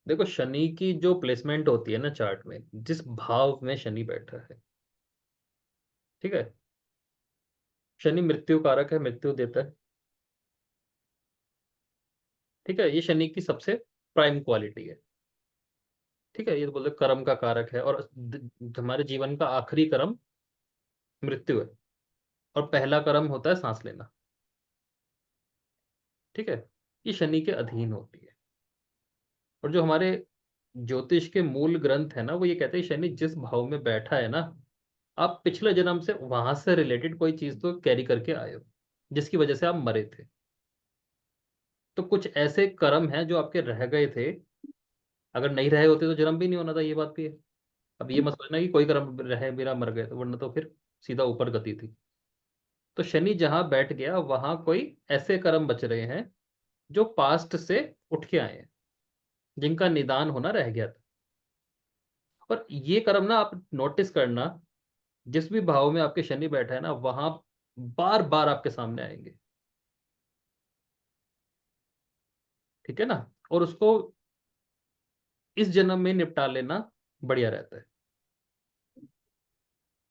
देखो, शनि की जो प्लेसमेंट होती है ना चार्ट में, जिस भाव में शनि बैठा है, ठीक है, शनि मृत्यु कारक है, मृत्यु देता है। ठीक है, ये शनि की सबसे प्राइम क्वालिटी है। ठीक है, ये तो बोलते हैं कर्म का कारक है, और हमारे जीवन का आखिरी कर्म मृत्यु है, और पहला कर्म होता है सांस लेना। ठीक है, ये शनि के अधीन होती है। और जो हमारे ज्योतिष के मूल ग्रंथ है ना, वो ये कहते हैं शनि जिस भाव में बैठा है ना, आप पिछले जन्म से वहां से रिलेटेड कोई चीज तो कैरी करके आए हो, जिसकी वजह से आप मरे थे। तो कुछ ऐसे कर्म हैं जो आपके रह गए थे, अगर नहीं रहे होते तो जन्म भी नहीं होना था, ये बात भी है। अब ये मत सोचना कि कोई कर्म रहे मेरा मर गए, तो वरना तो फिर सीधा ऊपर गति थी। तो शनि जहां बैठ गया वहां कोई ऐसे कर्म बच रहे हैं जो पास्ट से उठ के आए हैं, जिनका निदान होना रह गया था। और ये कर्म ना आप नोटिस करना, जिस भी भाव में आपके शनि बैठा है ना, वहां बार बार आपके सामने आएंगे। ठीक है ना, और उसको इस जन्म में निपटा लेना बढ़िया रहता है।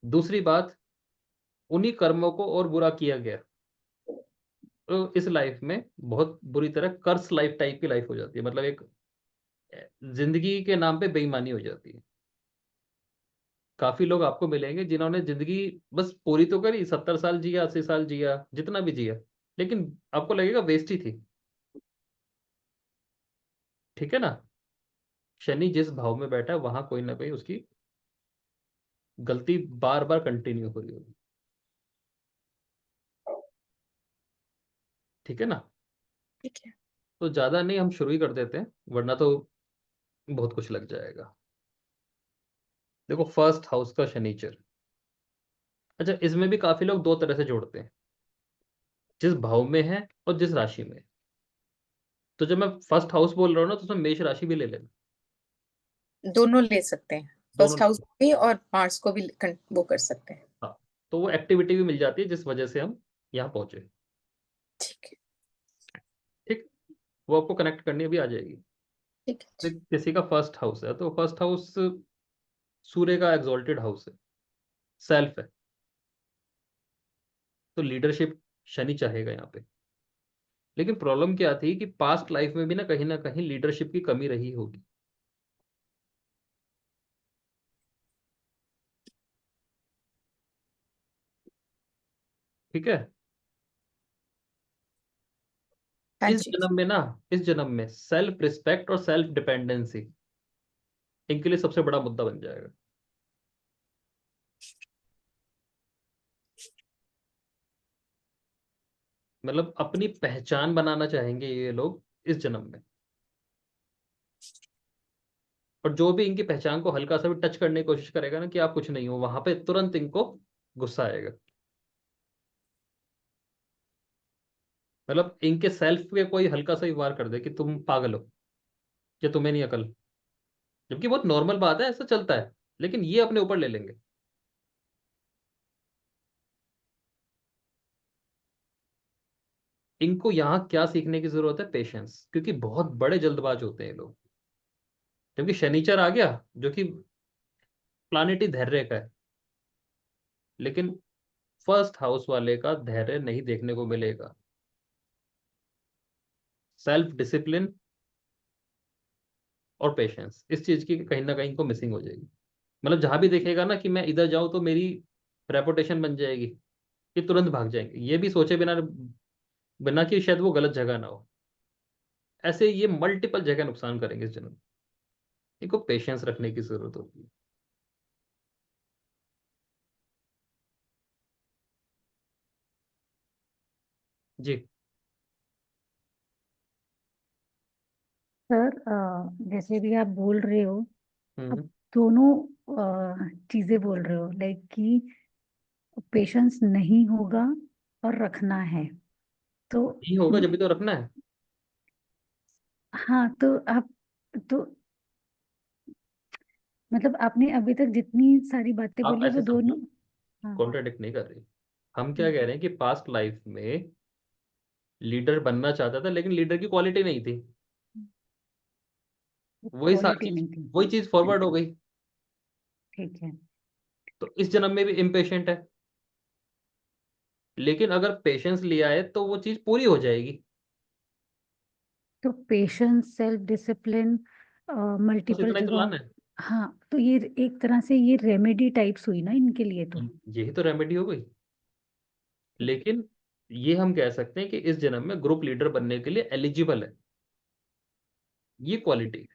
दूसरी बात, उन्हीं कर्मों को और बुरा किया गया तो इस लाइफ में बहुत बुरी तरह कर्स लाइफ टाइप की लाइफ हो जाती है, मतलब एक जिंदगी के नाम पे बेईमानी हो जाती है। काफी लोग आपको मिलेंगे जिन्होंने जिंदगी बस पूरी तो करी, 70 साल जिया, 80 साल जिया, जितना भी जिया, लेकिन आपको लगेगा वेस्ट ही थी। ठीक है ना, शनि जिस भाव में बैठा है वहां कोई ना कोई उसकी गलती बार बार कंटिन्यू हो रही होगी। ठीक है ना, ठीक है। तो ज्यादा नहीं, हम शुरू ही कर देते हैं, वरना तो बहुत कुछ लग जाएगा। देखो, फर्स्ट हाउस का शनिचर। अच्छा, इसमें भी काफी लोग दो तरह से जोड़ते हैं, जिस भाव में है और जिस राशि में है। तो जब मैं फर्स्ट हाउस बोल रहा हूँ ना, तो उसमें मेष राशि भी ले लेना। दोनों ले सकते हैं, दोनों फर्स्ट ले हाउस लेना। भी और मार्स को भी वो कर सकते हैं। हाँ, तो वो एक्टिविटी भी मिल जाती है जिस वजह से हम यहाँ पहुंचे। ठीक है। ठीक, वो आपको कनेक्ट करनी अभी आ जाएगी। ठीक है तो जी। किसी का फर्स्ट हाउस है, तो फर्स्ट हाउस सूर्य का एग्जॉल्टेड हाउस है, सेल्फ है। तो लीडरशिप शनि चाहेगा यहाँ पे। लेकिन प्रॉब्लम क्या थी कि पास्ट लाइफ में भी ना कहीं लीडरशिप की कमी रही होगी। ठीक है, हाँ इस जी। जन्म में ना, इस जन्म में सेल्फ रिस्पेक्ट और सेल्फ डिपेंडेंसी इनके लिए सबसे बड़ा मुद्दा बन जाएगा। मतलब अपनी पहचान बनाना चाहेंगे ये लोग इस जन्म में। और जो भी इनकी पहचान को हल्का सा भी टच करने की कोशिश करेगा ना कि आप कुछ नहीं हो, वहां पे तुरंत इनको गुस्सा आएगा। मतलब इनके सेल्फ पे कोई हल्का सा ही वार कर दे कि तुम पागल हो, या तुम्हें नहीं अकल, जबकि बहुत नॉर्मल बात है, ऐसा चलता है, लेकिन ये अपने ऊपर ले लेंगे। इनको यहाँ क्या सीखने की जरूरत है? पेशेंस, क्योंकि बहुत बड़े जल्दबाज होते हैं ये लोग। जबकि शनिचर आ गया जो कि प्लानिट ही धैर्य का है, लेकिन फर्स्ट हाउस वाले का धैर्य नहीं देखने को मिलेगा। सेल्फ डिसिप्लिन और पेशेंस, इस चीज की कहीं ना कहीं इनको मिसिंग हो जाएगी। मतलब जहां भी देखेगा ना कि मैं इधर जाऊं तो मेरी रेपुटेशन बन जाएगी, ये तुरंत भाग जाएंगे, ये भी सोचे बिना बिना कि शायद वो गलत जगह ना हो। ऐसे ये मल्टीपल जगह नुकसान करेंगे इस जन्म में। इनको पेशेंस रखने की जरूरत होती है। जी। सर, जैसे भी आप बोल रहे हो, अब हम्म। दोनों चीजें बोल रहे हो, लाइक कि पेशेंस नहीं होगा और रखना है। तो नहीं होगा जब भी तो रखना है। हाँ, तो आप, तो मतलब आपने अभी तक जितनी सारी बातें आप बोली वो ऐसे समझो, दोनों। हाँ। कॉन्ट्राडिक्ट नहीं कर रही। हम क्या कह हम्म, रहे हैं कि पास्ट लाइफ में लीडर बनना चाहता था, लेकिन लीडर की क्वालिटी नहीं थी। वही सारी क्वालिटी चीज, नहीं थी। वही चीज फॉरवर्ड हो गई। ठीक है। तो इस जन्म में भी इम्पेशेंट है, लेकिन अगर पेशेंस लिया है तो वो चीज पूरी हो जाएगी। तो पेशेंस, सेल्फ डिसिप्लिन, बस मल्टीपल इतना ही तो जगहों। लाना है। हाँ, तो ये एक तरह से ये रेमेडी टाइप्स हुई ना इनके लिए तो। यही तो रेमेडी हो गई। लेकिन ये हम कह सकते हैं कि इस जन्म में ग्रुप लीडर बनने के लिए एलिजिबल है, ये क्वालिटी।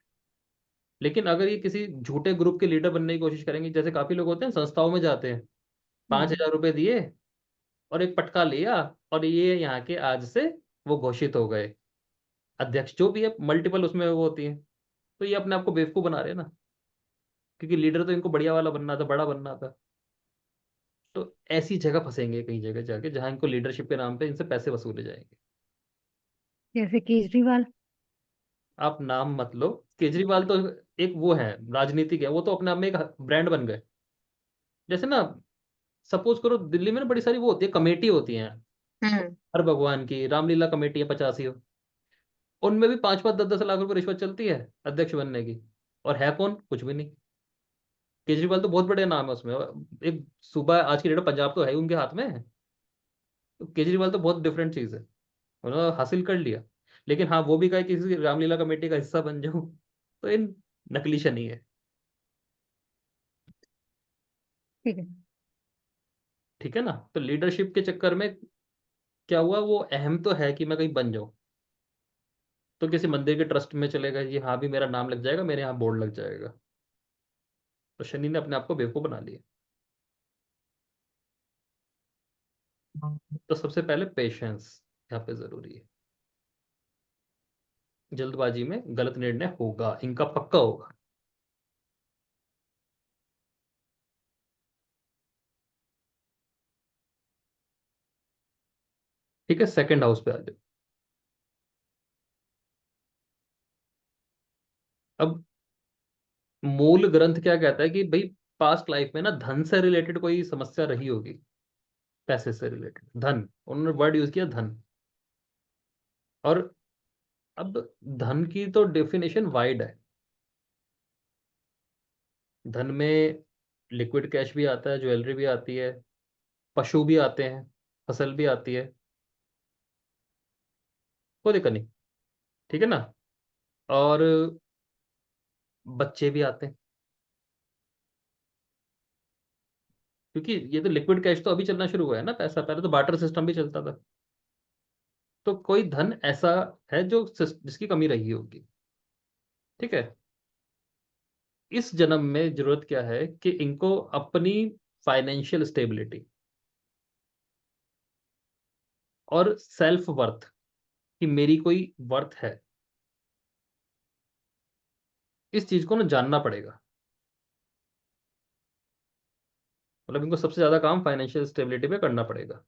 लेकिन अगर ये किसी झूठे ग्रुप के लीडर बनने की कोशिश करेंगे, जैसे काफी लोग होते हैं संस्थाओं में जाते हैं, पांच हम्म। हजार रुपए दिए और एक पटका लिया, और ये यहाँ के आज से वो घोषित हो गए अध्यक्ष, जो भी है मल्टीपल उसमें वो होती है। तो ये अपने आप को बेवकूफ बना रहे हैं ना, क्योंकि लीडर तो इनको बढ़िया वाला बनना था, बड़ा बनना था। तो ऐसी जगह फंसेंगे कई जगह जाके, जहां इनको लीडरशिप के नाम पे इनसे पैसे वसूले जाएंगे। जैसे केजरीवाल। आप नाम मत लो, केजरीवाल तो एक वो है, राजनीतिक है, वो तो अपने आप में एक ब्रांड बन गए। जैसे ना, सपोज करो दिल्ली में ना बड़ी सारी वो होती है, कमेटी होती है हम्म। हर भगवान की, रामलीला कमेटी है 85 हो, उनमें भी 5-5 10-10 लाख रुपए रिश्वत चलती है अध्यक्ष बनने की। और है कौन? कुछ भी नहीं। केजरीवाल तो बहुत बड़े नाम है उसमें, एक सूबा आज की डेट में पंजाब तो है ही उनके हाथ में। तो केजरीवाल तो बहुत डिफरेंट चीज है, उन्होंने हासिल कर लिया। लेकिन हाँ, वो भी कहे किसी रामलीला कमेटी का हिस्सा बन जाऊं, तो इन नकली शनी है। ठीक है। ठीक है ना? तो लीडरशिप के चक्कर में क्या हुआ, वो अहम तो है कि मैं कहीं बन जाऊं, तो किसी मंदिर के ट्रस्ट में चलेगा जी, हाँ भी मेरा नाम लग जाएगा, मेरे यहाँ बोर्ड लग जाएगा। तो शनि ने अपने आप को बेवकूफ बना लिया। तो सबसे पहले पेशेंस यहाँ पे जरूरी है। जल्दबाजी में गलत निर्णय होगा, इनका पक्का होगा। ठीक है, सेकंड हाउस पे आ जाओ। अब मूल ग्रंथ क्या कहता है कि भाई पास्ट लाइफ में ना धन से रिलेटेड कोई समस्या रही होगी, पैसे से रिलेटेड, धन, उन्होंने वर्ड यूज किया धन। और अब धन की तो डेफिनेशन वाइड है। धन में लिक्विड कैश भी आता है, ज्वेलरी भी आती है, पशु भी आते हैं, फसल भी आती है, कोई दिक्कत नहीं। ठीक है ना? और बच्चे भी आते हैं, क्योंकि ये तो लिक्विड कैश तो अभी चलना शुरू हुआ है ना पैसा, पहले तो बार्टर सिस्टम भी चलता था। तो कोई धन ऐसा है जो जिसकी कमी रही होगी। ठीक है। इस जन्म में जरूरत क्या है कि इनको अपनी फाइनेंशियल स्टेबिलिटी और सेल्फ वर्थ, कि मेरी कोई वर्थ है, इस चीज को ना जानना पड़ेगा। मतलब इनको सबसे ज्यादा काम फाइनेंशियल स्टेबिलिटी पे करना पड़ेगा।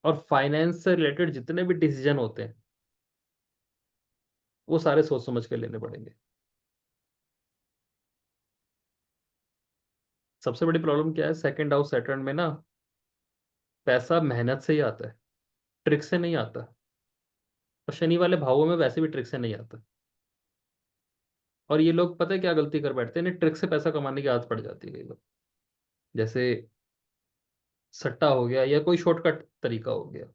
और फाइनेंस से रिलेटेड जितने भी डिसीजन होते हैं, वो सारे सोच समझ के लेने पड़ेंगे। सबसे बड़ी प्रॉब्लम क्या है, सेकंड हाउस सैटर्न में ना, पैसा मेहनत से ही आता है, ट्रिक से नहीं आता। और शनि वाले भावों में वैसे भी ट्रिक से नहीं आता। और ये लोग पता है क्या गलती कर बैठते हैं, इन्हें ट्रिक से पैसा कमाने की आदत पड़ जाती है कई बार। जैसे सट्टा हो गया, या कोई शॉर्टकट तरीका हो गया।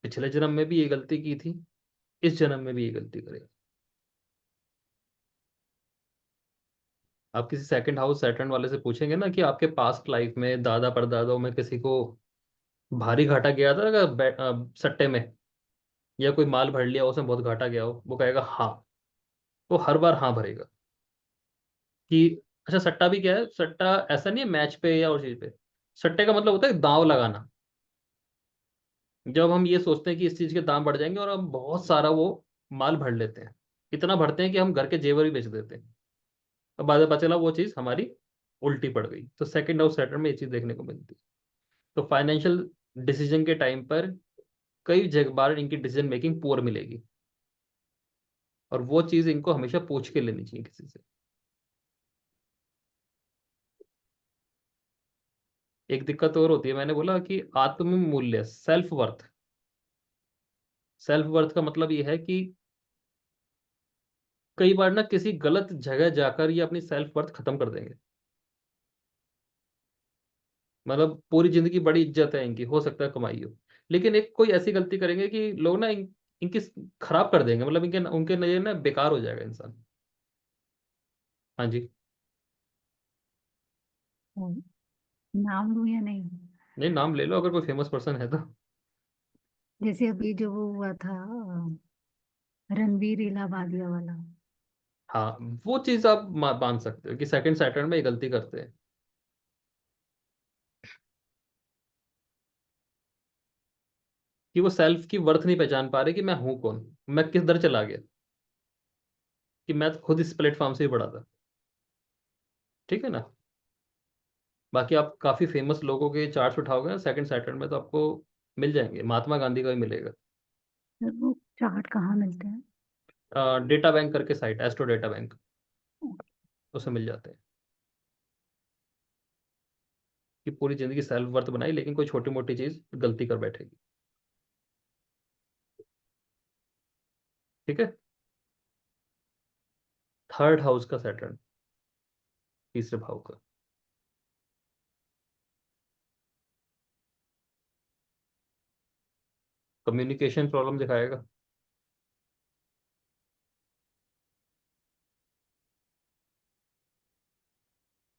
पिछले जन्म में भी ये गलती की थी, इस जन्म में भी ये गलती करेगा। आप किसी सेकंड हाउस सैटर्न वाले से पूछेंगे ना कि आपके पास्ट लाइफ में दादा परदादाओं में किसी को भारी घाटा गया था अगर सट्टे में, या कोई माल भर लिया उसमें बहुत घाटा गया हो, वो कहेगा हाँ। वो हर बार हाँ भरेगा। कि अच्छा, सट्टा भी क्या है, सट्टा ऐसा नहीं है मैच पे या और चीज पे। सट्टे का मतलब होता है दांव लगाना। जब हम ये सोचते हैं कि इस चीज के दाम बढ़ जाएंगे और हम बहुत सारा वो माल भर लेते हैं, इतना भरते हैं कि हम घर के जेवर भी बेच देते हैं। अब बाद में पता चला वो चीज हमारी उल्टी पड़ गई। तो सेकंड हाउस सैटर्न में ये चीज देखने को मिलती है। तो फाइनेंशियल डिसीजन के टाइम पर कई जगह बार इनकी डिसीजन मेकिंग पुअर मिलेगी। और वो चीज इनको हमेशा पूछ के लेनी चाहिए किसी से। एक दिक्कत और होती है, मैंने बोला कि आत्म मूल्य, सेल्फ वर्थ, सेल्फ वर्थ का मतलब ये है कि कई बार ना किसी गलत जगह जाकर ये अपनी सेल्फ वर्थ खत्म कर देंगे। मतलब पूरी जिंदगी बड़ी इज्जत है इनकी, हो सकता है कमाई हो, लेकिन एक कोई ऐसी गलती करेंगे कि लोग ना इनकी खराब कर देंगे, मतलब इनके उनके नजर ना बेकार हो जाएगा इंसान। हाँ जी। तो नाम लूं या नहीं? नहीं, नाम ले लो अगर कोई फेमस पर्सन है तो। जैसे अभी जो वो हुआ था रणवीर इलाहाबादिया वाला। हाँ, वो चीज आप मान सकते हो कि सेकंड सैटर्न में ये गलती करते हैं कि वो सेल्फ की वर्थ नहीं पहचान पा रहे कि मैं हूं कौन, मैं किस दर चला गया, कि मैं तो खुद इस प्लेटफॉर्म से ही बड़ा था। ठीक है ना। बाकी आप काफी फेमस लोगों के चार्ट्स उठाओगे ना सेकंड सैटर्न में, तो आपको मिल जाएंगे, महात्मा गांधी का भी मिलेगा। फिर वो चार्ट कहाँ मिलते हैं? डेटा बैंक करके साइट, एस्ट्रो डेटा बैंक, उसमें मिल जाते हैं कि पूरी जिंदगी सेल्फ वर्थ बनाई लेकिन कोई छोटी मोटी चीज गलती कर बैठेगी। ठीक है। थर्ड हाउस का सैटर्न, तीसरे भाव का, कम्युनिकेशन प्रॉब्लम दिखाएगा।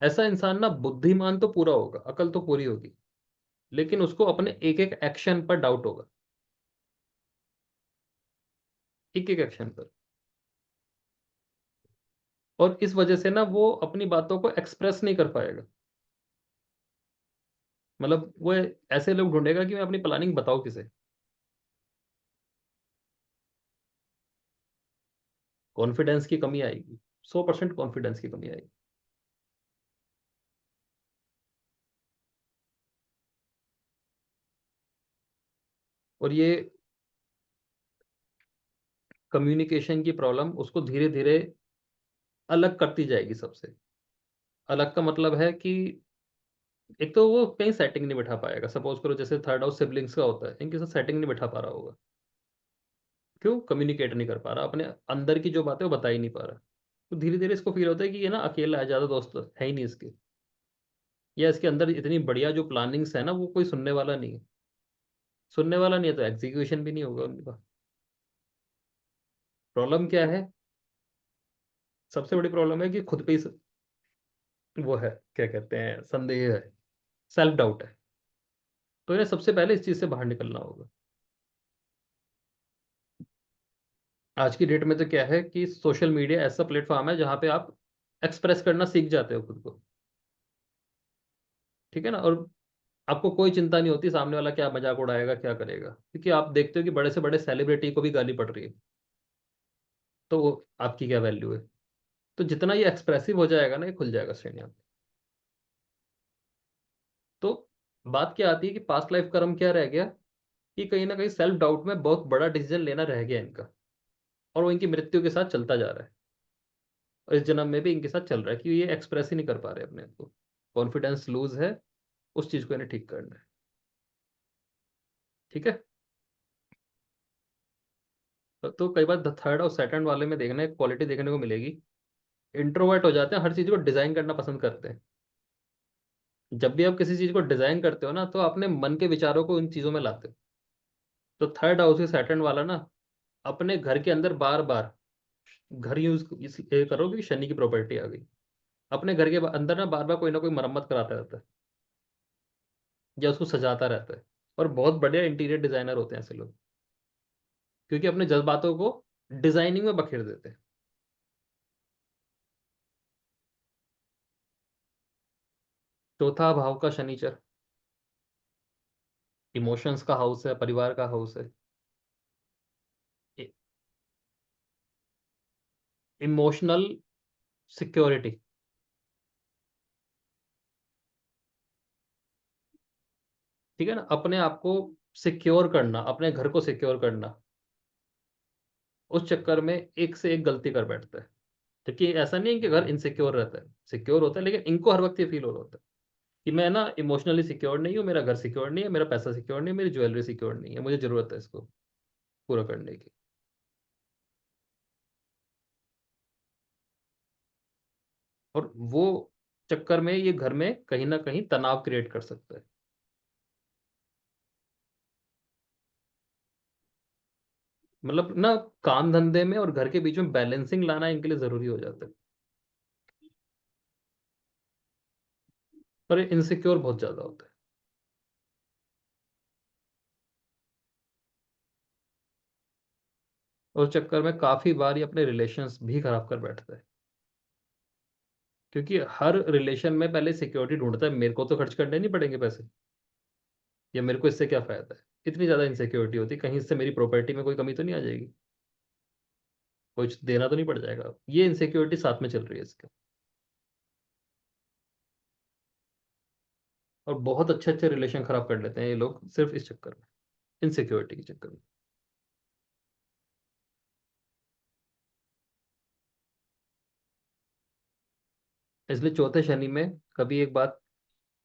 ऐसा इंसान ना बुद्धिमान तो पूरा होगा, अकल तो पूरी होगी, लेकिन उसको अपने एक एक एक्शन पर डाउट होगा, एक एक एक्शन पर। और इस वजह से ना वो अपनी बातों को एक्सप्रेस नहीं कर पाएगा। मतलब वो ऐसे लोग ढूंढेगा कि मैं अपनी प्लानिंग बताऊं किसे। कॉन्फिडेंस की कमी आएगी, 100% कॉन्फिडेंस की कमी आएगी। और ये कम्युनिकेशन की प्रॉब्लम उसको धीरे धीरे अलग करती जाएगी सबसे। अलग का मतलब है कि एक तो वो कहीं सेटिंग नहीं बिठा पाएगा, सपोज करो जैसे थर्ड हाउस सिबलिंग्स का होता है, इनके साथ सेटिंग नहीं बिठा पा रहा होगा। क्यों? कम्युनिकेट नहीं कर पा रहा, अपने अंदर की जो बात है वो बता ही नहीं पा रहा। तो धीरे धीरे इसको फील होता है कि ये ना अकेला है, ज्यादा दोस्त है ही नहीं इसके, या इसके अंदर इतनी बढ़िया जो प्लानिंग्स है ना वो कोई सुनने वाला नहीं है। सुनने वाला नहीं है तो एग्जीक्यूशन भी नहीं होगा उनका। प्रॉब्लम क्या है? सबसे बड़ी प्रॉब्लम है कि खुद पे ही वो है, क्या कहते हैं, संदेह है, सेल्फ डाउट है। तो इन्हें सबसे पहले इस चीज से बाहर निकलना होगा। आज की डेट में तो क्या है कि सोशल मीडिया ऐसा प्लेटफॉर्म है जहां पे आप एक्सप्रेस करना सीख जाते हो खुद को। ठीक है ना। और आपको कोई चिंता नहीं होती सामने वाला क्या मजाक उड़ाएगा, क्या करेगा, क्योंकि आप देखते हो कि बड़े से बड़े सेलिब्रिटी को भी गाली पड़ रही है, तो वो आपकी क्या वैल्यू है। तो जितना ये एक्सप्रेसिव हो जाएगा ना, ये खुल जाएगा श्रेणियां। तो बात क्या आती है कि पास्ट लाइफ कर्म क्या रह गया, कि कहीं ना कहीं सेल्फ डाउट में बहुत बड़ा डिसीजन लेना रह गया इनका, और वो इनकी मृत्यु के साथ चलता जा रहा है। और इस जन्म में भी इनके साथ चल रहा है कि ये एक्सप्रेस ही नहीं कर पा रहे अपने आप को, कॉन्फिडेंस लूज है, उस चीज को इन्हें ठीक करना है। ठीक है। तो कई बार थर्ड और सेकंड वाले में देखना एक क्वालिटी देखने को मिलेगी, इंट्रोवर्ट हो जाते हैं, हर चीज को डिजाइन करना पसंद करते हैं। जब भी आप किसी चीज को डिजाइन करते हो ना, तो अपने मन के विचारों को उन चीजों में लाते हो। तो थर्ड हाउस के सैटर्न वाला ना अपने घर के अंदर बार बार, घर यूज ये करो कि शनि की प्रॉपर्टी आ गई, अपने घर के अंदर ना कोई मरम्मत कराता रहता है, या उसको सजाता रहता है। और बहुत बढ़िया इंटीरियर डिजाइनर होते हैं ऐसे लोग, क्योंकि अपने जज्बातों को डिजाइनिंग में बखेर देते हैं। चौथा भाव का शनिचर इमोशंस का हाउस है, परिवार का हाउस है, इमोशनल सिक्योरिटी। ठीक है ना, अपने आप को सिक्योर करना, अपने घर को सिक्योर करना, उस चक्कर में एक से एक गलती कर बैठता है। क्योंकि ऐसा नहीं है कि घर इनसिक्योर रहता है, सिक्योर होता है, लेकिन इनको हर वक्त ये फील हो रहा होता है कि मैं ना इमोशनली सिक्योर नहीं हूँ, मेरा घर सिक्योर नहीं है, मेरा पैसा सिक्योर नहीं है, मेरी ज्वेलरी सिक्योर नहीं है, मुझे जरूरत है इसको। पूरा करने की। और वो चक्कर में ये घर में कहीं ना कहीं तनाव क्रिएट कर सकता है। मतलब ना, काम धंधे में और घर के बीच में बैलेंसिंग लाना इनके लिए जरूरी हो जाता है। पर इनसिक्योर बहुत ज्यादा होता है। और उस चक्कर में काफी बार ये अपने रिलेशंस भी खराब कर बैठता है। क्योंकि हर रिलेशन में पहले सिक्योरिटी ढूंढता है, मेरे को तो खर्च करने नहीं पड़ेंगे पैसे, या मेरे को इससे क्या फायदा है। इतनी ज्यादा इनसिक्योरिटी होती है, कहीं इससे मेरी प्रॉपर्टी में कोई कमी तो नहीं आ जाएगी, कुछ देना तो नहीं पड़ जाएगा। ये इनसिक्योरिटी साथ में चल रही है इसके। और बहुत अच्छे अच्छे रिलेशन खराब कर लेते हैं ये लोग सिर्फ इस चक्कर में, इनसिक्योरिटी के चक्कर में। इसलिए चौथे शनि में कभी एक बात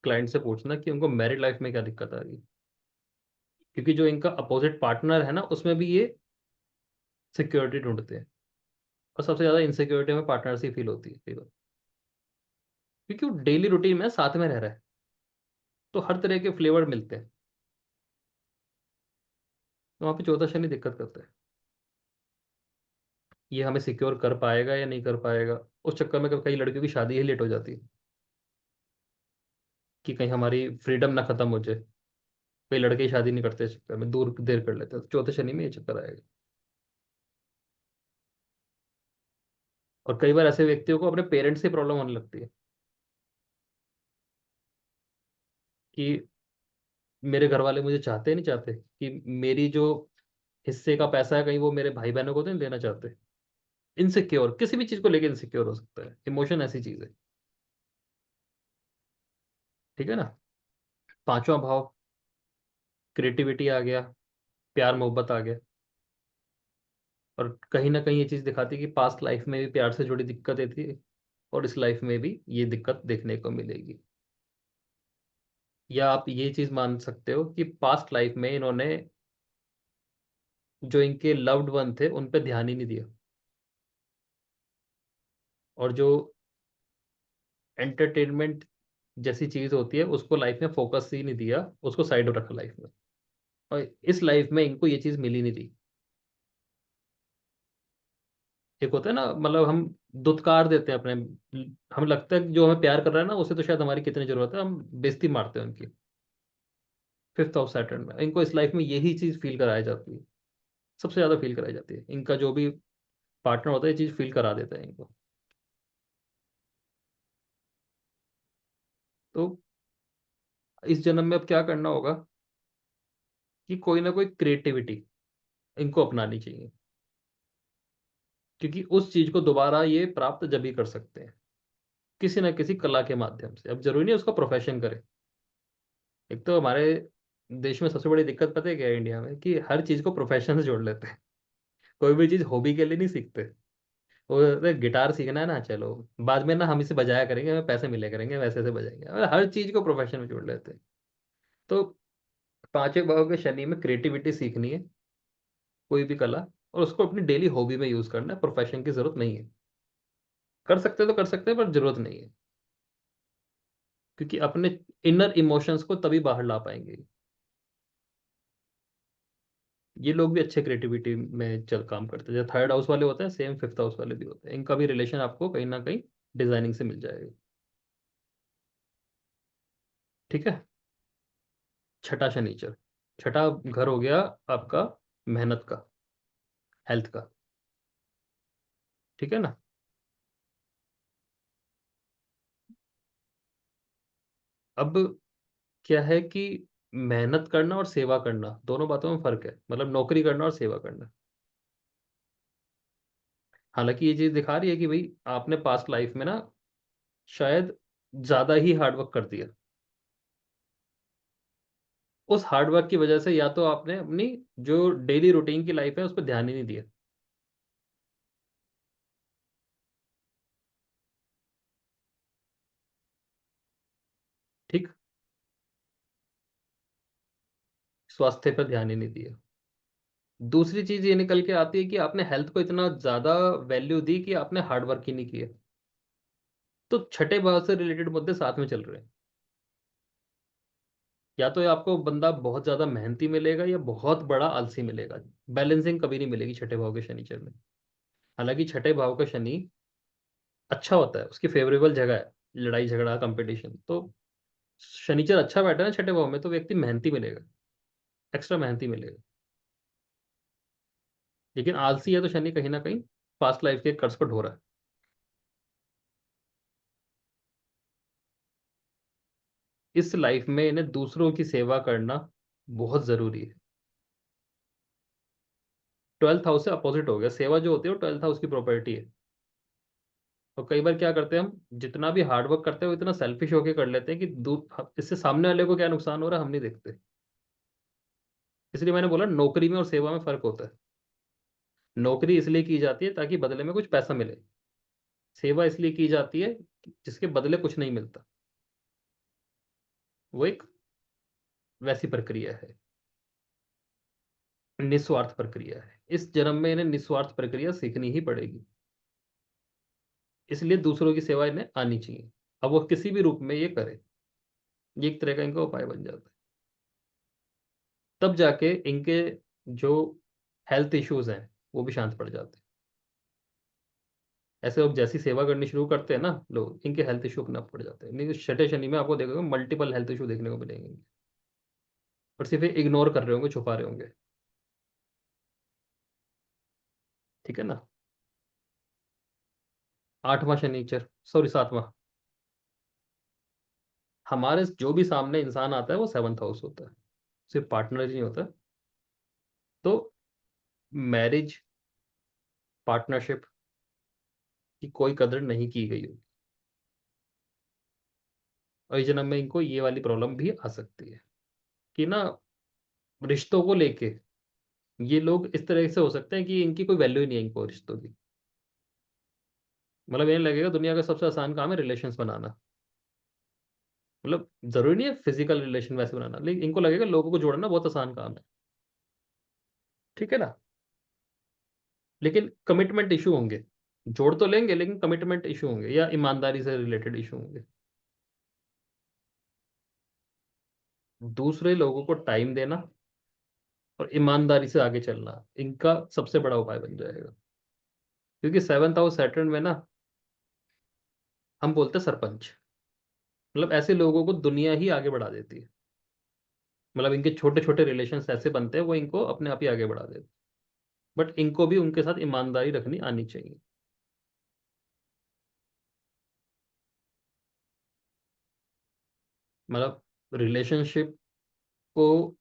क्लाइंट से पूछना कि उनको मैरिड लाइफ में क्या दिक्कत आ रही है। क्योंकि जो इनका अपोजिट पार्टनर है ना, उसमें भी ये सिक्योरिटी ढूंढते हैं। और सबसे ज्यादा इनसिक्योरिटी में पार्टनर से फील होती है कई बार। क्योंकि वो डेली रूटीन में साथ में रह रहा है, तो हर तरह के फ्लेवर मिलते हैं। तो वहाँ पे चौथा शनि दिक्कत करता है। ये हमें सिक्योर कर पाएगा या नहीं कर पाएगा। उस चक्कर में कई लड़कियों की शादी ही लेट हो जाती है, कि कहीं हमारी फ्रीडम ना खत्म हो जाए। कई लड़के ही शादी नहीं करते, इस चक्कर में दूर देर कर लेते हैं। तो चौथे शनि में ये चक्कर आएगा। और कई बार ऐसे व्यक्तियों को अपने पेरेंट्स से प्रॉब्लम होने लगती है, कि मेरे घर वाले मुझे चाहते नहीं चाहते, कि मेरी जो हिस्से का पैसा है कहीं वो मेरे भाई बहनों को तो नहीं देना चाहते। इनसिक्योर, किसी भी चीज को लेकर इनसिक्योर हो सकता है। इमोशन ऐसी चीज है। ठीक है ना। पांचवा भाव, क्रिएटिविटी आ गया, प्यार मोहब्बत आ गया। और कहीं ना कहीं ये चीज दिखाती है कि पास्ट लाइफ में भी प्यार से जुड़ी दिक्कतें थी, और इस लाइफ में भी ये दिक्कत देखने को मिलेगी। या आप ये चीज मान सकते हो कि पास्ट लाइफ में इन्होंने जो इनके लव्ड वन थे उन पे ध्यान ही नहीं दिया। और जो एंटरटेनमेंट जैसी चीज होती है उसको लाइफ में फोकस ही नहीं दिया, उसको साइड में रखा लाइफ में। और इस लाइफ में इनको ये चीज मिली नहीं थी। एक होता है ना, मतलब हम दुत्कार देते हैं अपने, हमें लगता है कि जो हमें प्यार कर रहा है ना उसे तो शायद हमारी कितनी जरूरत है, हम बेइज्जती मारते हैं उनकी। फिफ्थ ऑफ सैटर्न में इनको इस लाइफ में यही चीज फील कराई जाती है। सबसे ज्यादा फील कराई जाती है। इनका जो भी पार्टनर होता है ये चीज फील करा देता है इनको। तो इस जन्म में अब क्या करना होगा, कि कोई ना कोई क्रिएटिविटी इनको अपनानी चाहिए। क्योंकि उस चीज को दोबारा ये प्राप्त जब ही कर सकते हैं, किसी ना किसी कला के माध्यम से। अब जरूरी नहीं उसका प्रोफेशन करे। एक तो हमारे देश में सबसे बड़ी दिक्कत पता है क्या है इंडिया में, कि हर चीज को प्रोफेशन से जोड़ लेते हैं। कोई भी चीज हॉबी के लिए नहीं सीखते। वो कहते हैं, गिटार सीखना है ना, चलो बाद में ना हम इसे बजाया करेंगे, हमें पैसे मिले करेंगे, वैसे से बजाएंगे। और हर चीज को प्रोफेशन में जोड़ लेते हैं। तो पांचवें भाव के शनि में क्रिएटिविटी सीखनी है, कोई भी कला, और उसको अपनी डेली हॉबी में यूज करना है। प्रोफेशन की जरूरत नहीं है। कर सकते तो कर सकते हैं, पर जरूरत नहीं है। क्योंकि अपने इनर इमोशंस को तभी बाहर ला पाएंगे। ये लोग भी अच्छे क्रिएटिविटी में चल काम करते हैं। जो थर्ड हाउस वाले होते हैं सेम फिफ्थ हाउस वाले भी होते हैं, इनका भी रिलेशन आपको कहीं ना कहीं डिजाइनिंग से मिल जाएगा। ठीक है। छठा शनिचर, छठा घर हो गया आपका मेहनत का, हेल्थ का। ठीक है ना। अब क्या है कि मेहनत करना और सेवा करना दोनों बातों में फर्क है। मतलब नौकरी करना और सेवा करना। हालांकि ये चीज दिखा रही है कि भाई आपने पास्ट लाइफ में ना शायद ज्यादा ही हार्डवर्क कर दिया। उस हार्डवर्क की वजह से या तो आपने अपनी जो डेली रूटीन की लाइफ है उस पर ध्यान ही नहीं दिया। ठीक। स्वास्थ्य पर ध्यान ही नहीं दिया। दूसरी चीज ये निकल के आती है कि आपने हेल्थ को इतना ज्यादा वैल्यू दी कि आपने हार्ड वर्क ही नहीं किया। तो छठे भाव से रिलेटेड मुद्दे साथ में चल रहे हैं। या तो ये आपको बंदा बहुत ज्यादा मेहनती मिलेगा या बहुत बड़ा आलसी मिलेगा। बैलेंसिंग कभी नहीं मिलेगी छठे भाव के शनिचर में। हालांकि छठे भाव का शनि अच्छा होता है, उसकी फेवरेबल जगह है, लड़ाई झगड़ा कंपटीशन। तो शनिचर अच्छा बैठा है ना छठे भाव में, तो व्यक्ति मेहनती मिलेगा, एक्स्ट्रा मेहनती मिलेगा। लेकिन आलसी है तो शनि कहीं ना कहीं पास्ट लाइफ के कर्ज को ढो रहा है। इस लाइफ में इन्हें दूसरों की सेवा करना बहुत जरूरी है। 12th हाउस से अपोजिट हो गया, सेवा जो होती है वो 12th हाउस की प्रॉपर्टी है। और कई बार क्या करते हैं हम, जितना भी हार्डवर्क करते हैं वो इतना सेल्फिश होके कर लेते हैं कि इससे सामने वाले को क्या नुकसान हो रहा है हम नहीं देखते। इसलिए मैंने बोला नौकरी में और सेवा में फर्क होता है। नौकरी इसलिए की जाती है ताकि बदले में कुछ पैसा मिले। सेवा इसलिए की जाती है जिसके बदले कुछ नहीं मिलता। वो एक वैसी प्रक्रिया है, निस्वार्थ प्रक्रिया है। इस जन्म में इन्हें निस्वार्थ प्रक्रिया सीखनी ही पड़ेगी। इसलिए दूसरों की सेवा इन्हें आनी चाहिए। अब वो किसी भी रूप में ये करे, ये एक तरह का इनका उपाय बन जाता है। तब जाके इनके जो हेल्थ इश्यूज हैं वो भी शांत पड़ जाते हैं। ऐसे लोग जैसी सेवा करनी शुरू करते हैं ना लोग, इनके हेल्थ इशू अपने आप पड़ जाते हैं। नहीं तो छठे शनि में आपको देखोगे मल्टीपल हेल्थ इशू देखने को मिलेंगे। और सिर्फ इग्नोर कर रहे होंगे, छुपा रहे होंगे। ठीक है ना। आठवां शनिचर, सॉरी सातवां। हमारे जो भी सामने इंसान आता है वो 7th हाउस होता है, सिर्फ पार्टनर ही नहीं होता। तो मैरिज, पार्टनरशिप की कोई कदर नहीं की गई होगी। और इस जन्म में इनको ये वाली प्रॉब्लम भी आ सकती है कि ना, रिश्तों को लेके ये लोग इस तरह से हो सकते हैं कि इनकी कोई वैल्यू ही नहीं है इनको रिश्तों की। मतलब इन्हें लगेगा दुनिया का सबसे आसान काम है रिलेशंस बनाना। मतलब जरूरी नहीं है फिजिकल रिलेशन वैसे बनाना, लेकिन इनको लगेगा लोगों को जोड़ना बहुत आसान काम है। ठीक है ना। लेकिन कमिटमेंट इशू होंगे। जोड़ तो लेंगे लेकिन कमिटमेंट इशू होंगे या ईमानदारी से रिलेटेड इशू होंगे। दूसरे लोगों को टाइम देना और ईमानदारी से आगे चलना इनका सबसे बड़ा उपाय बन जाएगा। क्योंकि 7th हाउस सैटर्न में ना, हम बोलते हैं सरपंच। मतलब ऐसे लोगों को दुनिया ही आगे बढ़ा देती है। मतलब इनके छोटे छोटे रिलेशंस ऐसे बनते हैं वो इनको अपने आप ही आगे बढ़ा देते हैं। बट इनको भी उनके साथ ईमानदारी रखनी आनी चाहिए। मतलब रिलेशनशिप को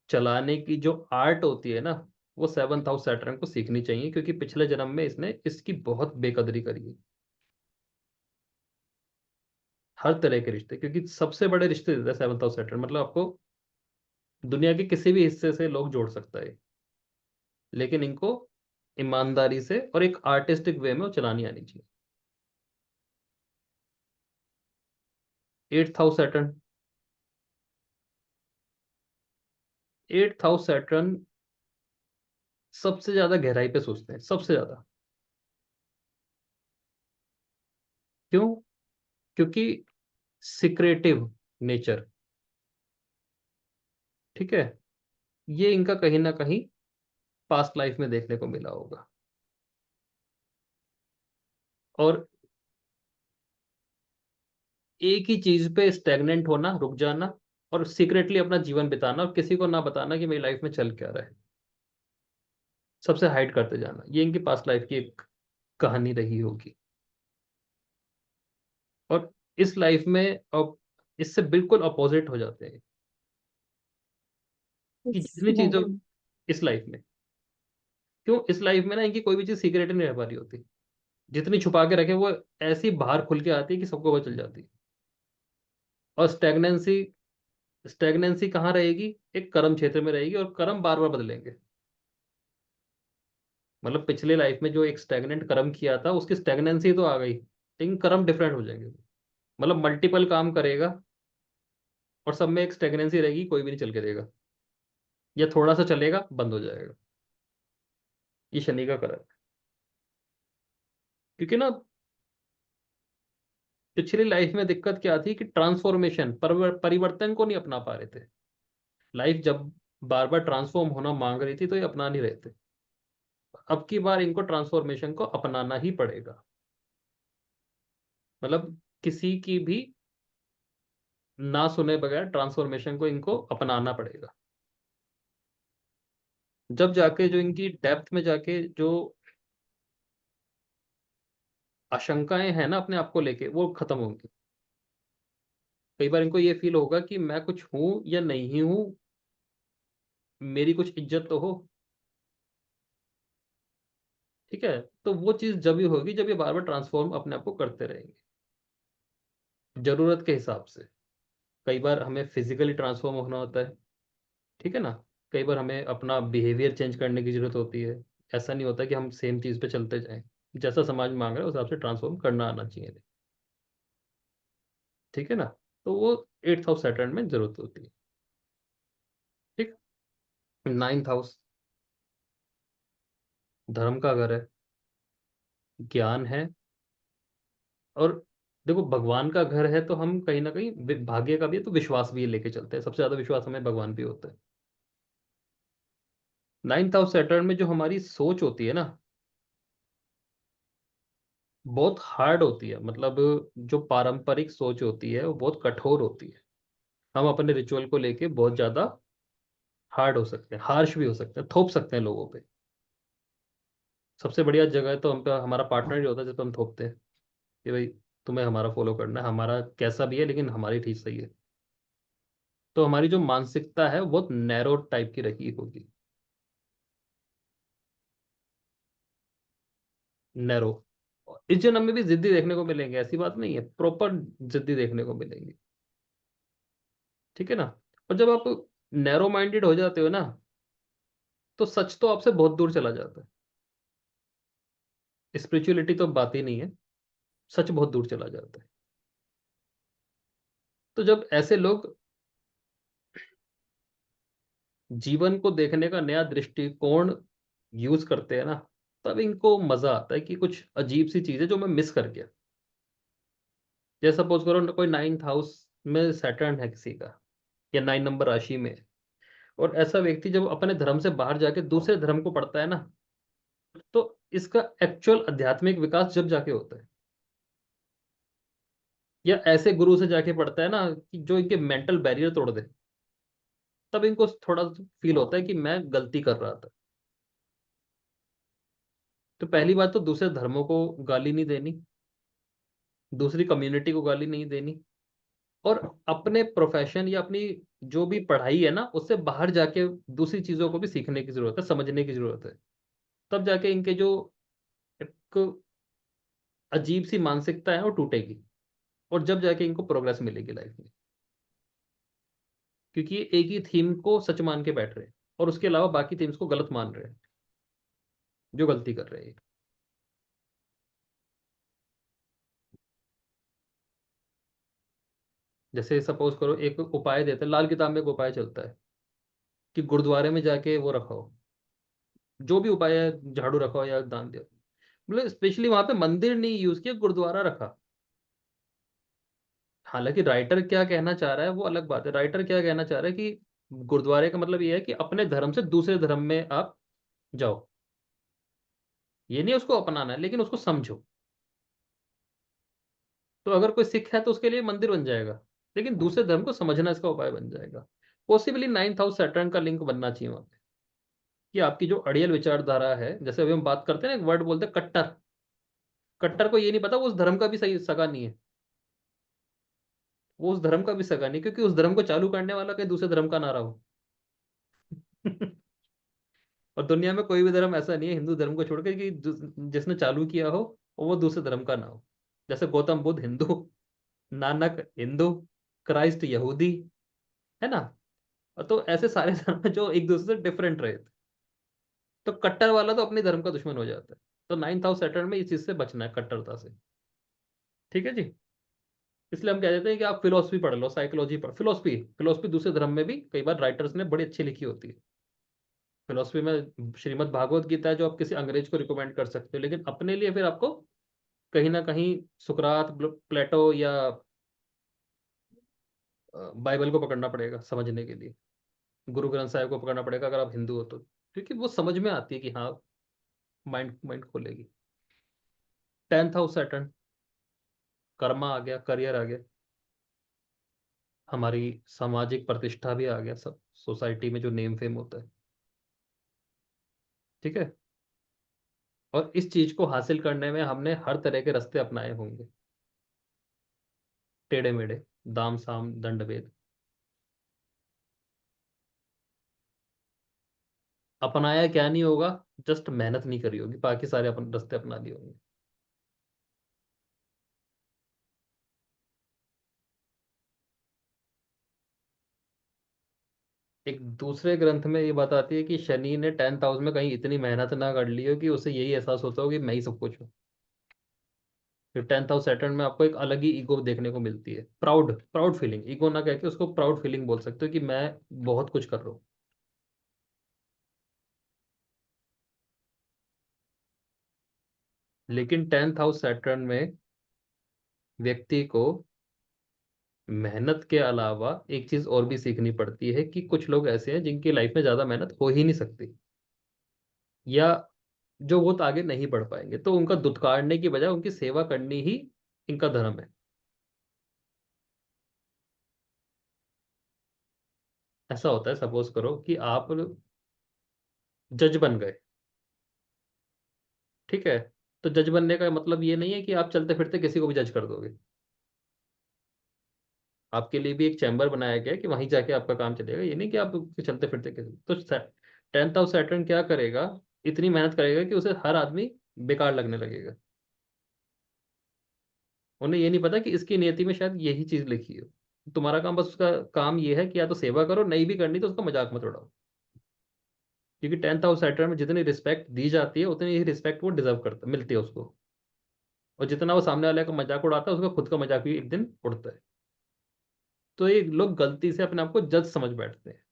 चलाने की जो आर्ट होती है ना, वो 7th हाउस सैटर्न को सीखनी चाहिए। क्योंकि पिछले जन्म में इसने इसकी बहुत बेकदरी करी है। हर तरह के रिश्ते, क्योंकि सबसे बड़े रिश्ते देता है 7th हाउस सैटर्न। मतलब आपको दुनिया के किसी भी हिस्से से लोग जोड़ सकता है। लेकिन इनको ईमानदारी से और एक आर्टिस्टिक वे में वो चलानी आनी चाहिए। 8th house Saturn, 8th house Saturn सबसे ज्यादा गहराई पे सोचते हैं, सबसे ज्यादा। क्यों? क्योंकि सिक्रेटिव नेचर। ठीक है। ये इनका कहीं ना कहीं पास्ट लाइफ में देखने को मिला होगा। और एक ही चीज पे स्टेगनेंट होना, रुक जाना, और सीक्रेटली अपना जीवन बिताना और किसी को ना बताना कि मेरी लाइफ में चल क्या रहा है। सबसे हाइड करते जाना, ये इनकी पास्ट लाइफ की एक कहानी रही होगी। और इस लाइफ में अब इससे बिल्कुल अपोजिट हो जाते हैं कि इस जितनी चीजों, लाइफ में इस लाइफ में, क्यों इस लाइफ में ना इनकी कोई भी चीज सीक्रेट नहीं रह पा रही होती। जितनी छुपा के रखे वो ऐसी बाहर खुल के आती है कि सबको पता चल जाती है। और स्टेगनेंसी, स्टेगनेंसी कहाँ रहेगी? एक कर्म क्षेत्र में रहेगी, और कर्म बार बार बदलेंगे। मतलब पिछले लाइफ में जो एक स्टेगनेंट कर्म किया था उसकी स्टेगनेंसी तो आ गई, लेकिन कर्म डिफरेंट हो जाएंगे। मतलब मल्टीपल काम करेगा और सब में एक स्टेगनेंसी रहेगी, कोई भी नहीं चल के देगा। या थोड़ा सा चलेगा बंद हो जाएगा। ये शनि का करक है। क्योंकि ना पिछली लाइफ में दिक्कत क्या थी कि ट्रांसफॉर्मेशन, परिवर्तन को नहीं अपना पा रहे थे। लाइफ जब बार बार ट्रांसफॉर्म होना मांग रही थी तो ये अपना नहीं रहे थे। अब की बार इनको ट्रांसफॉर्मेशन को अपनाना ही पड़ेगा। मतलब किसी की भी ना सुने बगैर ट्रांसफॉर्मेशन को इनको अपनाना पड़ेगा। जब जाके जो इनकी डेप्थ में जाके जो आशंकाएं हैं ना अपने आप को लेके, वो खत्म होंगी। कई बार इनको ये फील होगा कि मैं कुछ हूं या नहीं हूं, मेरी कुछ इज्जत तो हो। ठीक है, तो वो चीज जब भी होगी जब ये बार बार ट्रांसफॉर्म अपने आप को करते रहेंगे जरूरत के हिसाब से। कई बार हमें फिजिकली ट्रांसफॉर्म होना होता है, ठीक है ना। कई बार हमें अपना बिहेवियर चेंज करने की जरूरत होती है। ऐसा नहीं होता कि हम सेम चीज पे चलते जाएं। जैसा समाज मांग रहा है उस हिसाब से ट्रांसफॉर्म करना आना चाहिए। ठीक है ना। तो वो 8th हाउस सैटर्न में जरूरत होती है। ठीक। 9th हाउस धर्म का घर है, ज्ञान है। और देखो भगवान का घर है तो हम कहीं ना कहीं भाग्य का भी है तो विश्वास भी लेके चलते हैं। सबसे ज्यादा विश्वास हमें भगवान पे होता है। 9th हाउस सैटर्न में जो हमारी सोच होती है ना, बहुत हार्ड होती है। मतलब जो पारंपरिक सोच होती है वो बहुत कठोर होती है। हम अपने रिचुअल को लेके बहुत ज्यादा हार्ड हो सकते हैं, हार्श भी हो सकते हैं, थोप सकते हैं लोगों पे। सबसे बढ़िया जगह तो हम पे हमारा पार्टनर ही होता है जिस पर हम थोपते हैं कि भाई तुम्हें हमारा फॉलो करना है, हमारा कैसा भी है लेकिन हमारी ठीक सही है। तो हमारी जो मानसिकता है वो बहुत नैरो टाइप की रही होगी। नैरो। इस जन्म में भी जिद्दी देखने को मिलेंगे, ऐसी बात नहीं है, प्रॉपर जिद्दी देखने को मिलेंगे। ठीक है ना। और जब आप नैरो माइंडेड हो जाते हो ना, तो सच तो आपसे बहुत दूर चला जाता है। स्पिरिचुअलिटी तो बात ही नहीं है, सच बहुत दूर चला जाता है। तो जब ऐसे लोग जीवन को देखने का नया दृष्टिकोण यूज करते हैं ना, तब इनको मजा आता है कि कुछ अजीब सी चीज है जो मैं मिस कर गया। जैसे सपोज करो कोई 9th हाउस में सैटर्न है किसी का, या 9 नंबर राशि में है, और ऐसा व्यक्ति जब अपने धर्म से बाहर जाके दूसरे धर्म को पढ़ता है ना, तो इसका एक्चुअल आध्यात्मिक विकास जब जाके होता है। या ऐसे गुरु से जाके पढ़ता है ना कि जो इनके मेंटल बैरियर तोड़ दे, तब इनको थोड़ा फील होता है कि मैं गलती कर रहा था। तो पहली बात तो दूसरे धर्मों को गाली नहीं देनी, दूसरी कम्युनिटी को गाली नहीं देनी, और अपने प्रोफेशन या अपनी जो भी पढ़ाई है ना उससे बाहर जाके दूसरी चीजों को भी सीखने की जरूरत है, समझने की जरूरत है। तब जाके इनके जो एक अजीब सी मानसिकता है वो टूटेगी, और जब जाके इनको प्रोग्रेस मिलेगी लाइफ में। क्योंकि ये एक ही थीम को सच मान के बैठ रहे हैं और उसके अलावा बाकी थीम्स को गलत मान रहे हैं, जो गलती कर रहे हैं। जैसे सपोज करो एक उपाय देते हैं, लाल किताब में एक उपाय चलता है कि गुरुद्वारे में जाके वो रखाओ, जो भी उपाय है, झाड़ू रखाओ या दान दिया। मतलब स्पेशली वहां पे मंदिर नहीं यूज किया, गुरुद्वारा रखा। हालांकि राइटर क्या कहना चाह रहा है वो अलग बात है। राइटर क्या कहना चाह रहा है कि गुरुद्वारे का मतलब ये है कि अपने धर्म से दूसरे धर्म में आप जाओ। ये नहीं उसको अपनाना है, लेकिन उसको समझो। तो अगर कोई सिख है तो उसके लिए मंदिर बन जाएगा, लेकिन दूसरे धर्म को समझना इसका उपाय बन जाएगा। पॉसिबली 9th हाउस सैटर्न का लिंक बनना चाहिए वहां पे, कि आपकी जो अड़ियल विचारधारा है। जैसे अभी हम बात करते हैं ना, एक वर्ड बोलते हैं कट्टर। कट्टर को ये नहीं पता वो उस धर्म का भी सही सगा नहीं है। वो उस धर्म का भी सगा नहीं, क्योंकि उस धर्म को चालू करने वाला कहीं दूसरे धर्म का ना रहा हो। और दुनिया में कोई भी धर्म ऐसा नहीं है हिंदू धर्म को छोड़ के कि जिसने चालू किया हो और वो दूसरे धर्म का ना हो। जैसे गौतम बुद्ध हिंदू, नानक हिंदू, क्राइस्ट यहूदी, है ना। तो ऐसे सारे धर्म जो एक दूसरे से डिफरेंट रहे थे। तो कट्टर वाला तो अपने धर्म का दुश्मन हो जाता है। तो 9th हाउस सैटर्न में इस चीज से बचना है, कट्टरता से। ठीक है जी। इसलिए हम कह देते हैं कि आप फिलोसफी पढ़ लो, साइकोलॉजी पढ़, फिलोसफी फिलोसफी दूसरे धर्म में भी कई बार राइटर्स ने बड़ी अच्छी लिखी होती है। फिलोसफी में श्रीमद् भागवत गीता है जो आप किसी अंग्रेज को रिकमेंड कर सकते हो, लेकिन अपने लिए फिर आपको कहीं ना कहीं सुकरात, प्लेटो या बाइबल को पकड़ना पड़ेगा समझने के लिए। गुरु ग्रंथ साहिब को पकड़ना पड़ेगा अगर आप हिंदू हो तो, क्योंकि वो समझ में आती है कि हाँ, माइंड माइंड खोलेगी। 10th हाउस सैटर्न, कर्मा आ गया, करियर आ गया, हमारी सामाजिक प्रतिष्ठा भी आ गया, सब सोसाइटी में जो नेम फेम होता है। ठीक है। और इस चीज को हासिल करने में हमने हर तरह के रास्ते अपनाए होंगे, टेढ़े मेढ़े, दाम साम दंड भेद। अपनाया क्या नहीं होगा, जस्ट मेहनत नहीं करी होगी, बाकी सारे अपन रास्ते अपना लिए होंगे। एक दूसरे ग्रंथ में ये बात आती है कि शनि ने 10th हाउस में कहीं इतनी मेहनत ना कर ली हो कि उसे यही एहसास होता हो कि मैं ही सब कुछ हूँ। फिर 10th हाउस सैटर्न में आपको एक अलग ही ईगो देखने को मिलती है, प्राउड प्राउड फीलिंग, ईगो ना कह के उसको प्राउड फीलिंग बोल सकते हो कि मैं बहुत कुछ कर रहा हूँ। लेकिन 10th हाउस सैटर्न में व्यक्ति को मेहनत के अलावा एक चीज और भी सीखनी पड़ती है कि कुछ लोग ऐसे हैं जिनकी लाइफ में ज्यादा मेहनत हो ही नहीं सकती, या जो वो तो आगे नहीं बढ़ पाएंगे, तो उनका दुत्कारने की बजाय उनकी सेवा करनी ही इनका धर्म है। ऐसा होता है, सपोज करो कि आप जज बन गए। ठीक है। तो जज बनने का मतलब ये नहीं है कि आप चलते फिरते किसी को भी जज कर दोगे। आपके लिए भी एक चैम्बर बनाया गया है कि वहीं जाके आपका काम चलेगा, ये नहीं कि आप चलते फिरते किसी तो। 10th हाउस सैटर्न क्या करेगा, इतनी मेहनत करेगा कि उसे हर आदमी बेकार लगने लगेगा। उन्हें ये नहीं पता कि इसकी नियति में शायद यही चीज लिखी है। तुम्हारा काम बस, उसका काम ये है कि या तो सेवा करो, नहीं भी करनी तो उसका मजाक मत उड़ाओ। क्योंकि 10th हाउस सैटर्न में जितनी रिस्पेक्ट दी जाती है उतनी ही रिस्पेक्ट वो डिजर्व करता मिलती है उसको। और जितना वो सामने वाले का मजाक उड़ाता है उसका खुद का मजाक भी एक दिन उड़ता है। तो ये लोग गलती से अपने आप को जज समझ बैठते हैं।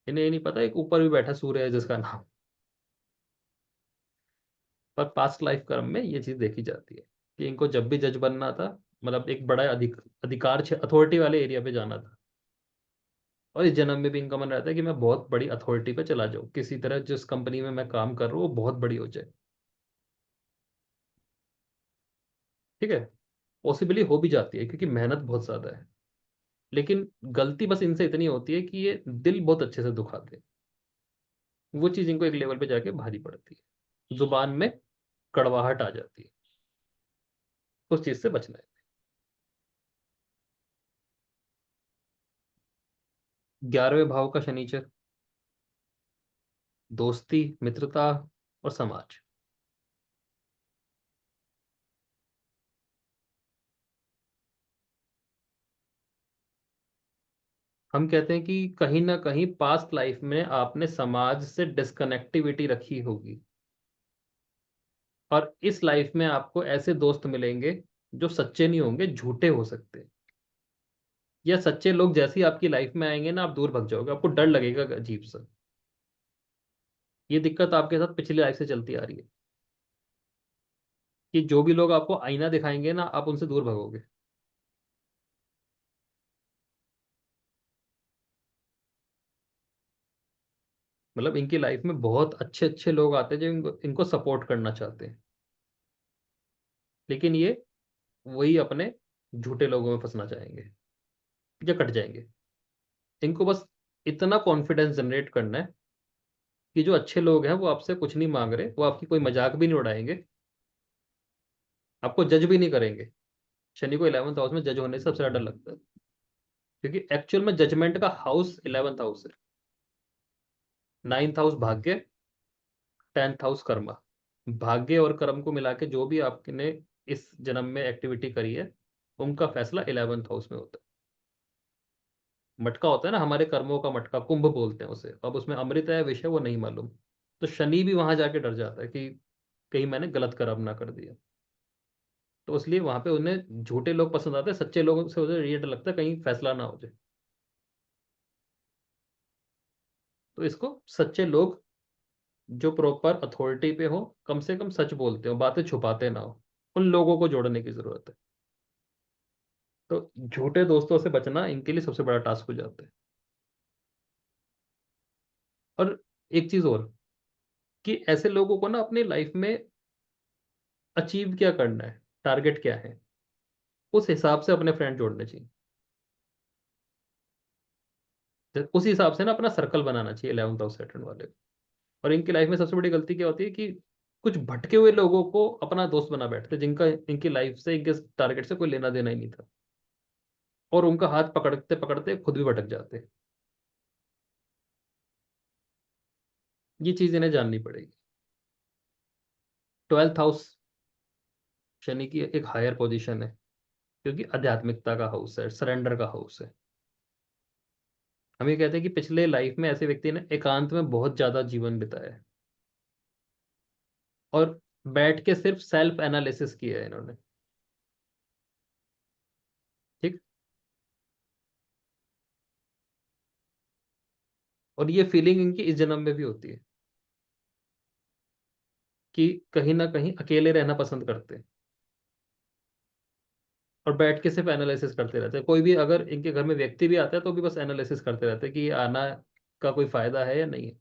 इन्हें ये नहीं पता एक ऊपर भी बैठा सूर्य है जिसका नाम। पर पास्ट लाइफ कर्म में ये चीज देखी जाती है कि इनको जब भी जज बनना था, मतलब एक बड़ा अधिकार अथॉरिटी वाले एरिया पे जाना था, और इस जन्म में भी इनका मन रहता है कि मैं बहुत बड़ी अथॉरिटी पे चला जाऊं, किसी तरह जिस कंपनी में मैं काम कर रहा हूँ वो बहुत बड़ी हो जाए। ठीक है। पॉसिबली हो भी जाती है क्योंकि मेहनत बहुत ज्यादा है। लेकिन गलती बस इनसे इतनी होती है कि ये दिल बहुत अच्छे से दुखाते हैं। वो चीज इनको एक लेवल पे जाके भारी पड़ती है, जुबान में कड़वाहट आ जाती है। उस चीज से बचना है। 11वें भाव का शनिचर, दोस्ती, मित्रता और समाज। हम कहते हैं कि कहीं ना कहीं पास्ट लाइफ में आपने समाज से डिस्कनेक्टिविटी रखी होगी, और इस लाइफ में आपको ऐसे दोस्त मिलेंगे जो सच्चे नहीं होंगे, झूठे हो सकते हैं। या सच्चे लोग जैसे ही आपकी लाइफ में आएंगे ना, आप दूर भग जाओगे, आपको डर लगेगा अजीब सा। ये दिक्कत आपके साथ पिछली लाइफ से चलती आ रही है कि जो भी लोग आपको आईना दिखाएंगे ना, आप उनसे दूर भगोगे। मतलब इनकी लाइफ में बहुत अच्छे अच्छे लोग आते हैं जो इनको इनको सपोर्ट करना चाहते हैं, लेकिन ये वही अपने झूठे लोगों में फंसना चाहेंगे या कट जाएंगे। इनको बस इतना कॉन्फिडेंस जनरेट करना है कि जो अच्छे लोग हैं वो आपसे कुछ नहीं मांग रहे, वो आपकी कोई मजाक भी नहीं उड़ाएंगे, आपको जज भी नहीं करेंगे। शनि को 11th हाउस में जज होने से सबसे ज्यादा डर लगता है, क्योंकि एक्चुअल में जजमेंट का हाउस 11th हाउस है। 9th हाउस भाग्य, 10th हाउस कर्म। भाग्य और कर्म को मिला के जो भी आपने इस जन्म में एक्टिविटी करी है, उनका फैसला 11th हाउस में होता है। मटका होता है ना हमारे कर्मों का, मटका कुंभ बोलते हैं उसे, अब उसमें अमृत है विषय वो नहीं मालूम। तो शनि भी वहां जाके डर जाता है कि कहीं मैंने गलत कर्म ना कर दिया। तो इसलिए वहां पे उन्हें झूठे लोग पसंद आते हैं, सच्चे लोगों से उन्हें ये डर लगता है कहीं फैसला ना हो जाए। तो इसको सच्चे लोग जो प्रॉपर अथॉरिटी पे हो, कम से कम सच बोलते हो, बातें छुपाते ना हो, उन लोगों को जोड़ने की जरूरत है। तो झूठे दोस्तों से बचना इनके लिए सबसे बड़ा टास्क हो जाता है। और एक चीज और, कि ऐसे लोगों को ना अपनी लाइफ में अचीव क्या करना है, टारगेट क्या है, उस हिसाब से अपने फ्रेंड जोड़ने चाहिए। तो उस हिसाब से ना अपना सर्कल बनाना चाहिए 11th हाउस सैटर्न वाले को। और इनकी लाइफ में सबसे बड़ी गलती क्या होती है कि कुछ भटके हुए लोगों को अपना दोस्त बना बैठते, जिनका इनकी लाइफ से, इनके टारगेट से कोई लेना देना ही नहीं था, और उनका हाथ पकड़ते पकड़ते खुद भी भटक जाते। ये चीज इन्हें जाननी पड़ेगी। 12th हाउस शनि की एक हायर पोजीशन है, क्योंकि आध्यात्मिकता का हाउस है, सरेंडर का हाउस है। हम ये कहते हैं कि पिछले लाइफ में ऐसे व्यक्ति ने एकांत में बहुत ज्यादा जीवन बिताया है, और बैठ के सिर्फ सेल्फ एनालिसिस किया है इन्होंने। ठीक। और ये फीलिंग इनकी इस जन्म में भी होती है कि कहीं ना कहीं अकेले रहना पसंद करते हैं, और बैठ के सिर्फ एनालिसिस करते रहते हैं। कोई भी अगर इनके घर में व्यक्ति भी आता है तो भी बस एनालिसिस करते रहते हैं कि ये आना का कोई फायदा है या नहीं है।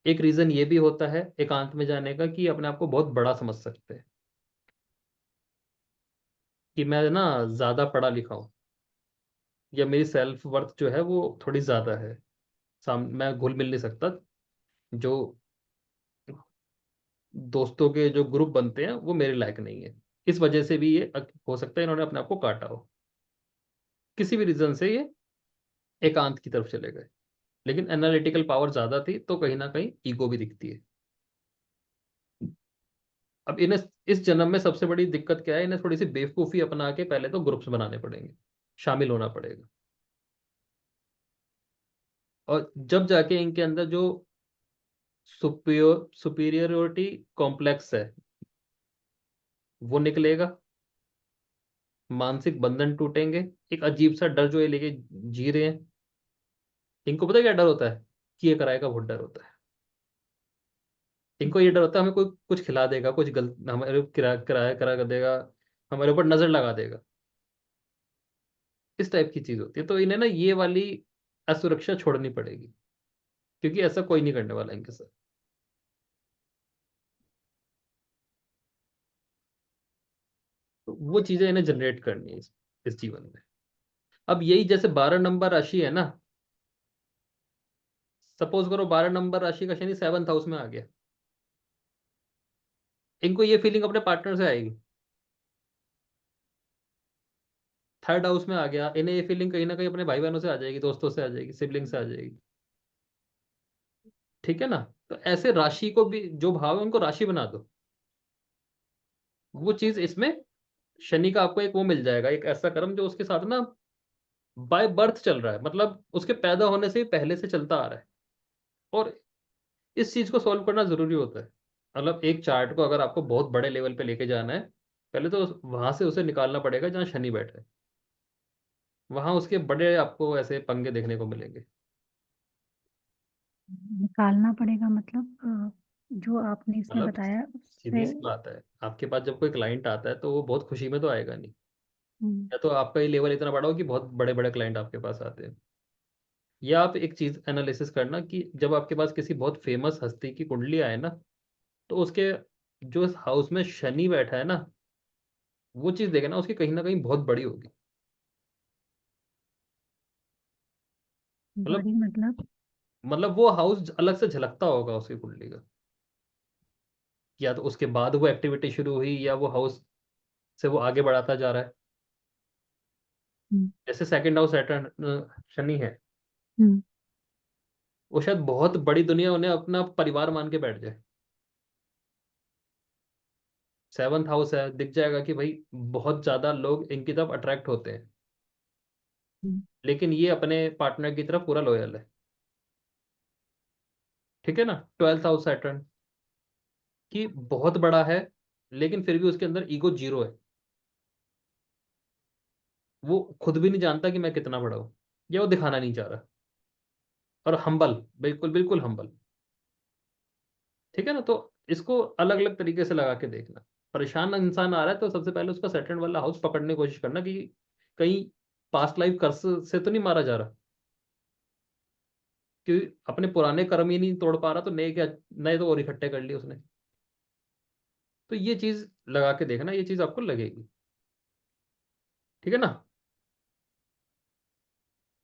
एक रीजन ये भी होता है एकांत में जाने का, कि अपने आप को बहुत बड़ा समझ सकते हैं, कि मैं ना ज्यादा पढ़ा लिखा हूँ, या मेरी सेल्फ वर्थ जो है वो थोड़ी ज्यादा है, मैं घुल मिल नहीं सकता। जो दोस्तों के जो ग्रुप बनते हैं वो मेरे लायक नहीं है। इस वजह से भी ये हो सकता है इन्होंने अपने आप को काटा हो, किसी भी रीजन से ये एकांत की तरफ चले गए। लेकिन एनालिटिकल पावर ज्यादा थी, तो कहीं ना कहीं ईगो भी दिखती है। अब इन्हें इस जन्म में सबसे बड़ी दिक्कत क्या है, इन्हें थोड़ी सी बेवकूफी अपना के पहले तो ग्रुप्स बनाने पड़ेंगे, शामिल होना पड़ेगा। और जब जाके इनके अंदर जो सुपीरियोरिटी कॉम्प्लेक्स है वो निकलेगा, मानसिक बंधन टूटेंगे। एक अजीब सा डर जो ये लेके जी रहे हैं, इनको पता है क्या डर होता है? कि ये कराए का बहुत डर होता है। इनको ये डर होता है हमें कोई कुछ खिला देगा, कुछ गलत हमारे किराया करा कर देगा, हमारे ऊपर नजर लगा देगा। इस टाइप की चीज होती है। तो इन्हें ना ये वाली असुरक्षा छोड़नी पड़ेगी, क्योंकि ऐसा कोई नहीं करने वाला इनके साथ। तो वो चीजें इन्हें जनरेट करनी है इस जीवन में। अब यही जैसे 12 नंबर राशि है ना, सपोज करो 12 नंबर राशि का शनि 7th हाउस में आ गया, इनको ये फीलिंग अपने पार्टनर से आएगी। 3rd हाउस में आ गया, इन्हें ये फीलिंग कहीं ना कहीं अपने भाई बहनों से आ जाएगी, दोस्तों से आ जाएगी, सिबलिंग से आ जाएगी। ठीक है ना? तो ऐसे राशि को भी, जो भाव है उनको राशि बना दो। वो चीज इसमें शनि का आपको एक वो मिल जाएगा, एक ऐसा कर्म जो उसके साथ ना बाय बर्थ चल रहा है, मतलब उसके पैदा होने से ही पहले से चलता आ रहा है। और इस चीज को सॉल्व करना जरूरी होता है। मतलब एक चार्ट को अगर आपको बहुत बड़े लेवल पे लेके जाना है, पहले तो वहां से उसे निकालना पड़ेगा जहाँ शनि बैठे है। वहां उसके बड़े आपको ऐसे पंगे देखने को मिलेंगे। निकालना पड़ेगा मतलब जो आपने इसमें मतलब बताया सीधी उससे। सी बात है, आपके पास जब कोई क्लाइंट आता है तो वो बहुत खुशी में तो आएगा नहीं। हम्म, या तो आपका ये लेवल इतना बड़ा हो कि बहुत बड़े बड़े क्लाइंट आपके पास आते हैं। या आप एक चीज एनालिसिस करना कि जब आपके पास किसी बहुत फेमस हस्ती की कुंडली आए ना, तो उसके जो इस हाउस में शनि बैठा है ना, वो चीज देखना उसकी कहीं ना कहीं बहुत बड़ी होगी। मतलब बड़ी मतलब। वो हाउस अलग से झलकता होगा उसकी कुंडली का। या तो उसके बाद वो एक्टिविटी शुरू हुई, या वो हाउस से वो आगे बढ़ाता जा रहा है। हम्म, जैसे 2nd हाउस सैटर्न शनि है, हम्म, वो शायद बहुत बड़ी दुनिया उन्हें अपना परिवार मान के बैठ जाए। 7th हाउस है, दिख जाएगा कि भाई बहुत ज्यादा लोग इनकी तरफ अट्रैक्ट होते हैं, हम्म, लेकिन ये अपने पार्टनर की तरफ पूरा लॉयल है। ठीक है ना? 12th हाउस सैटर्न की बहुत बड़ा है, लेकिन फिर भी उसके अंदर ईगो जीरो है। वो खुद भी नहीं जानता कि मैं कितना बड़ा हूं, या वो दिखाना नहीं चाह रहा। और हम्बल, बिल्कुल बिल्कुल हम्बल। ठीक है ना? तो इसको अलग अलग तरीके से लगा के देखना। परेशान इंसान आ रहा है तो सबसे पहले उसका सेकंड वाला हाउस पकड़ने की कोशिश करना कि कहीं पास्ट लाइफ कर्स से तो नहीं मारा जा रहा, कि अपने पुराने कर्म ही नहीं तोड़ पा रहा तो नए क्या, नए तो और इकट्ठे कर लिए उसने। तो ये चीज लगा के देखना, ये चीज आपको लगेगी। ठीक है ना?